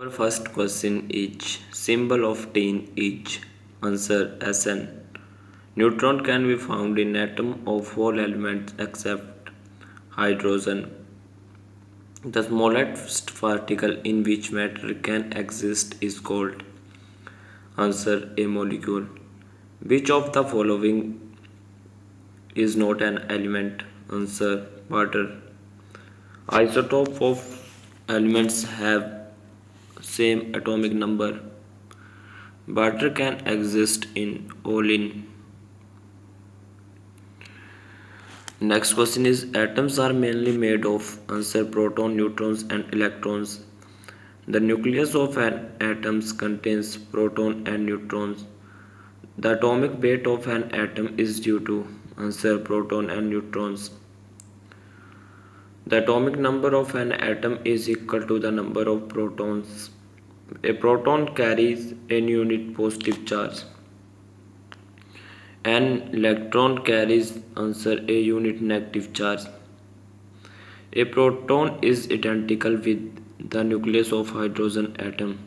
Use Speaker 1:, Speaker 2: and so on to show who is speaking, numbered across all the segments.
Speaker 1: Our first question is symbol of tin is answer Sn. Neutron can be found in atom of all elements except hydrogen. The smallest particle in which matter can exist is called answer a molecule. Which of the following is not an element? Answer water. Isotope of elements have same atomic number. Water can exist in all in. Next question is atoms are mainly made of answer proton, neutrons and electrons. The nucleus of an atom contains proton and neutrons. The atomic weight of an atom is due to answer proton and neutrons. The atomic number of an atom is equal to the number of protons. A proton carries an unit positive charge. An electron carries answer a unit negative charge. A proton is identical with the nucleus of hydrogen atom.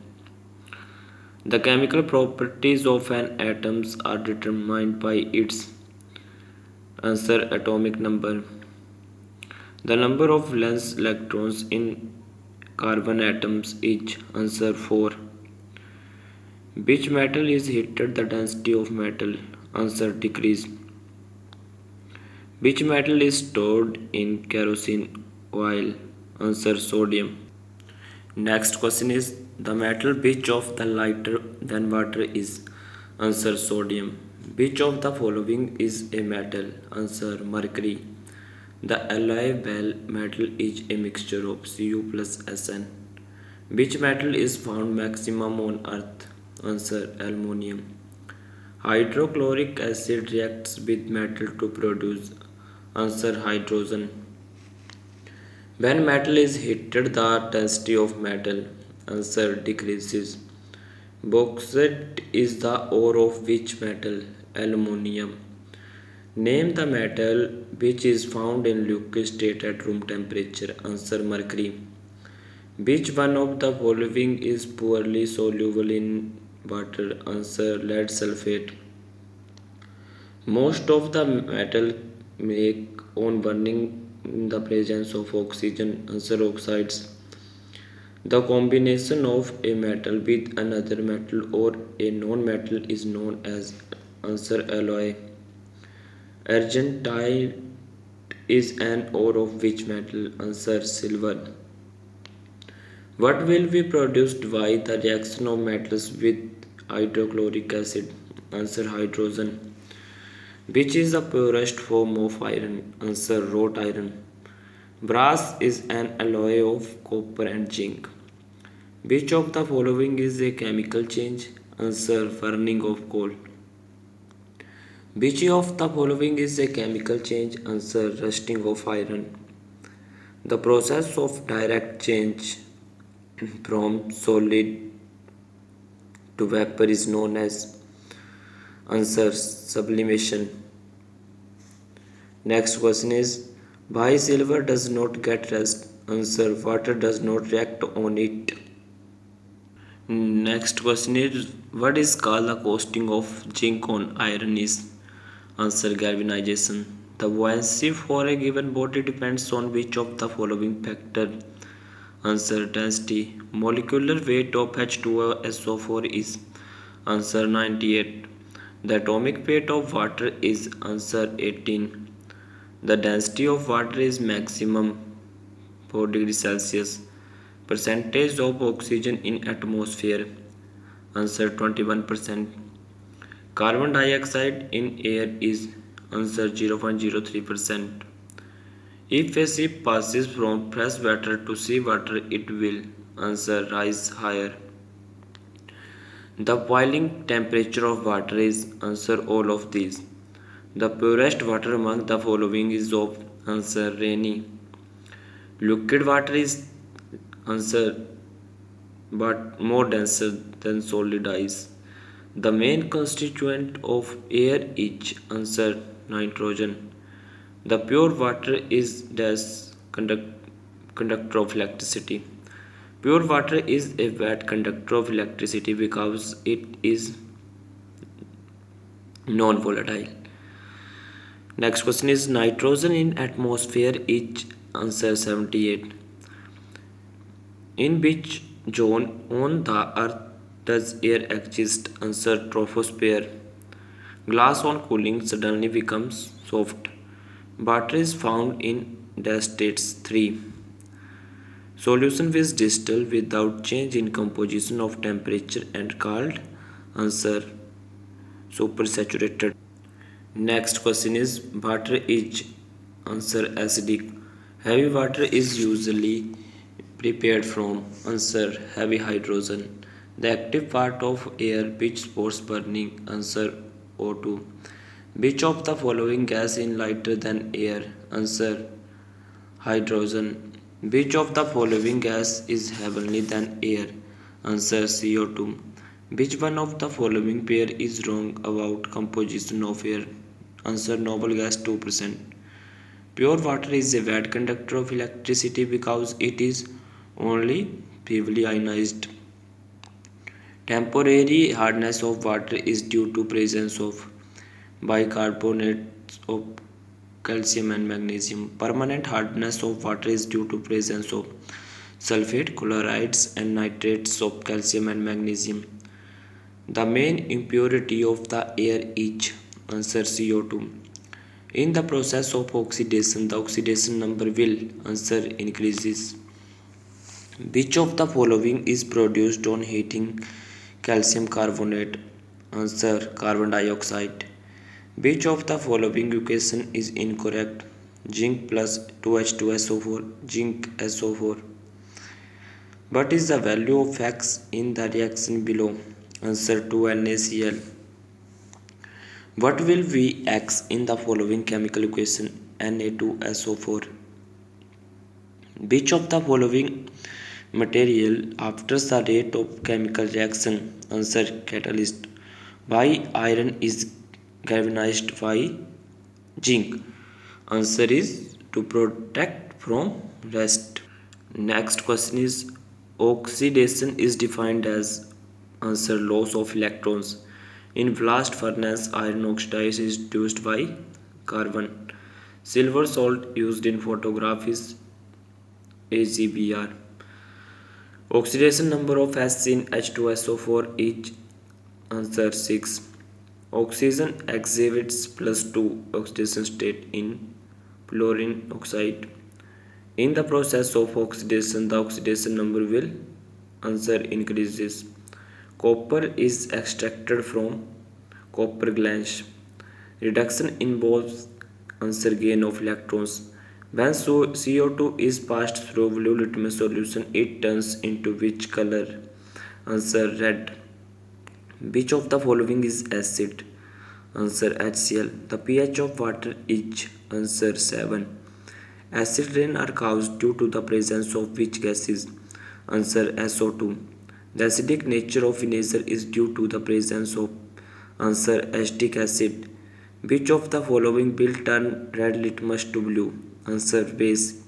Speaker 1: The chemical properties of an atom are determined by its answer atomic number. The number of valence electrons in carbon atoms is answer 4. Which metal is heated? The density of metal answer decrease. Which metal is stored in kerosene oil? Answer sodium. Next question is the metal which of the lighter than water is answer sodium. Which of the following is a metal? Answer mercury. The alloy metal is a mixture of Cu plus Sn. Which metal is found maximum on earth? Answer aluminium. Hydrochloric acid reacts with metal to produce answer hydrogen. When metal is heated, the density of metal answer decreases. Bauxite is the ore of which metal? Aluminium. Name the metal which is found in liquid state at room temperature. Answer mercury. Which one of the following is poorly soluble in water? Answer lead sulfate. Most of the metal make on burning in the presence of oxygen. Answer oxides. The combination of a metal with another metal or a non-metal is known as answer alloy. Argentite is an ore of which metal? Answer silver. What will be produced by the reaction of metals with hydrochloric acid? Answer hydrogen. Which is the purest form of iron? Answer wrought iron. Brass is an alloy of copper and zinc. Which of the following is a chemical change? Answer burning of coal. Which of the following is a chemical change? Answer rusting of iron. The process of direct change from solid to vapor is known as answer sublimation. Next question is why silver does not get rust? Answer water does not react on it. Next question is what is called the coating of zinc on iron is answer galvanization. The buoyancy for a given body depends on which of the following factor? Answer density. Molecular weight of H2SO4 is answer 98. The atomic weight of water is answer 18. The density of water is maximum 4 degrees Celsius. Percentage of oxygen in atmosphere answer 21%. Carbon dioxide in air is answer 0.03%. If a ship passes from fresh water to sea water, it will answer rise higher. The boiling temperature of water is answer all of these. The purest water among the following is of answer rainy. Liquid water is answer but more denser than solid ice. The main constituent of air is answer nitrogen. The pure water is conductor of electricity. Pure water is a wet conductor of electricity because it is non-volatile. Next question is nitrogen in atmosphere is answer 78. In which zone on the earth does air exist? Answer troposphere. Glass on cooling suddenly becomes soft. Water is found in dash states 3. Solution which distill without change in composition of temperature and called answer supersaturated. Next question is water is answer acidic. Heavy water is usually prepared from answer heavy hydrogen. The active part of air which supports burning answer O2. Which of the following gas is lighter than air? Answer hydrogen. Which of the following gas is heavier than air? Answer CO2. Which one of the following pair is wrong about composition of air? Answer noble gas 2%. Pure water is a wet conductor of electricity because it is only feebly ionized. Temporary hardness of water is due to presence of bicarbonates of calcium and magnesium. Permanent hardness of water is due to presence of sulfate, chlorides and nitrates of calcium and magnesium. The main impurity of the air is answer CO2. In the process of oxidation, the oxidation number will answer increases. Which of the following is produced on heating calcium carbonate? Answer carbon dioxide. Which of the following equation is incorrect? Zinc plus 2H2SO4, zinc SO4. What is the value of X in the reaction below? Answer 2NaCl. What will be X in the following chemical equation? Na2SO4. Which of the following material alters the rate of chemical reaction? Answer catalyst. Why iron is galvanized? Why zinc? Answer is to protect from rust. Next question is oxidation is defined as answer loss of electrons. In blast furnace, iron oxide is reduced by carbon. Silver salt used in photograph is AgBr. Oxidation number of S in H2SO4 is answer 6. Oxygen exhibits +2 oxidation state in fluorine oxide. In the process of oxidation, the oxidation number will answer increases. Copper is extracted from copper glands. Reduction involves answer gain of electrons. When CO2 is passed through blue litmus solution, it turns into which color? Answer red. Which of the following is acid? Answer HCl. The pH of water is answer 7. Acid rain are caused due to the presence of which gases? Answer SO2. The acidic nature of vinegar is due to the presence of answer acetic acid. Which of the following will turn red litmus to blue? Answer base.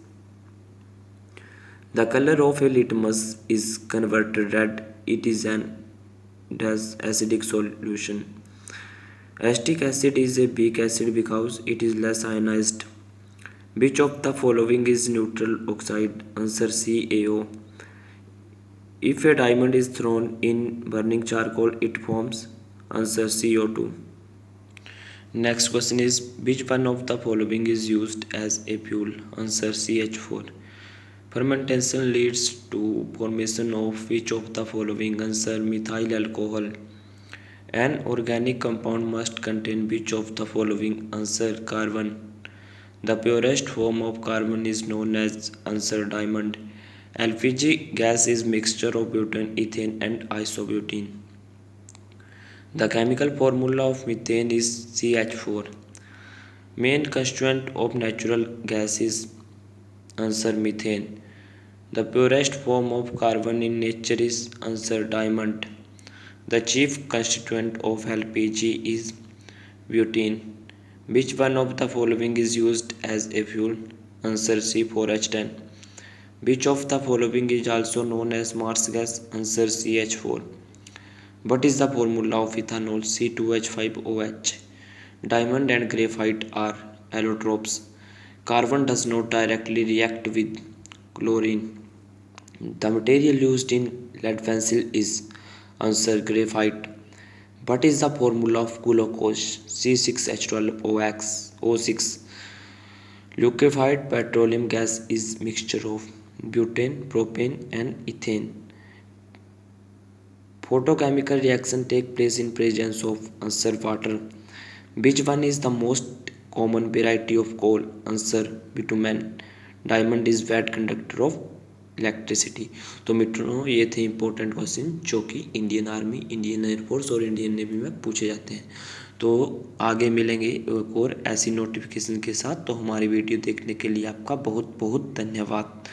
Speaker 1: The color of a litmus is converted red. It is an acidic solution. Acetic acid is a weak acid because it is less ionized. Which of the following is neutral oxide? Answer CaO. If a diamond is thrown in burning charcoal, it forms answer CO2. Next question is which one of the following is used as a fuel? Answer CH4. Fermentation leads to formation of which of the following? Answer methyl alcohol. An organic compound must contain which of the following? Answer carbon. The purest form of carbon is known as answer diamond. LPG gas is mixture of butane, ethane and isobutene. The chemical formula of methane is CH4. Main constituent of natural gas is answer methane. The purest form of carbon in nature is answer diamond. The chief constituent of LPG is butane. Which one of the following is used as a fuel? Answer C4H10. Which of the following is also known as Mars gas? Answer CH4. What is the formula of ethanol? C2H5OH. Diamond and graphite are allotropes. Carbon does not directly react with chlorine. The material used in lead pencil is answer graphite. What is the formula of glucose? C6H12O6. Liquefied petroleum gas is mixture of butane, propane and ethane. Photochemical reaction take place in presence of answer water. Which one is the most common variety of coal? Answer bitumen. Diamond is wet conductor of electricity. तो मित्रों ये थे important question जो कि Indian army, Indian air force और Indian navy में पूछे जाते हैं। तो आगे मिलेंगे एक और ऐसी नोटिफिकेशन के साथ। तो हमारी वीडियो देखने के लिए आपका बहुत बहुत धन्यवाद।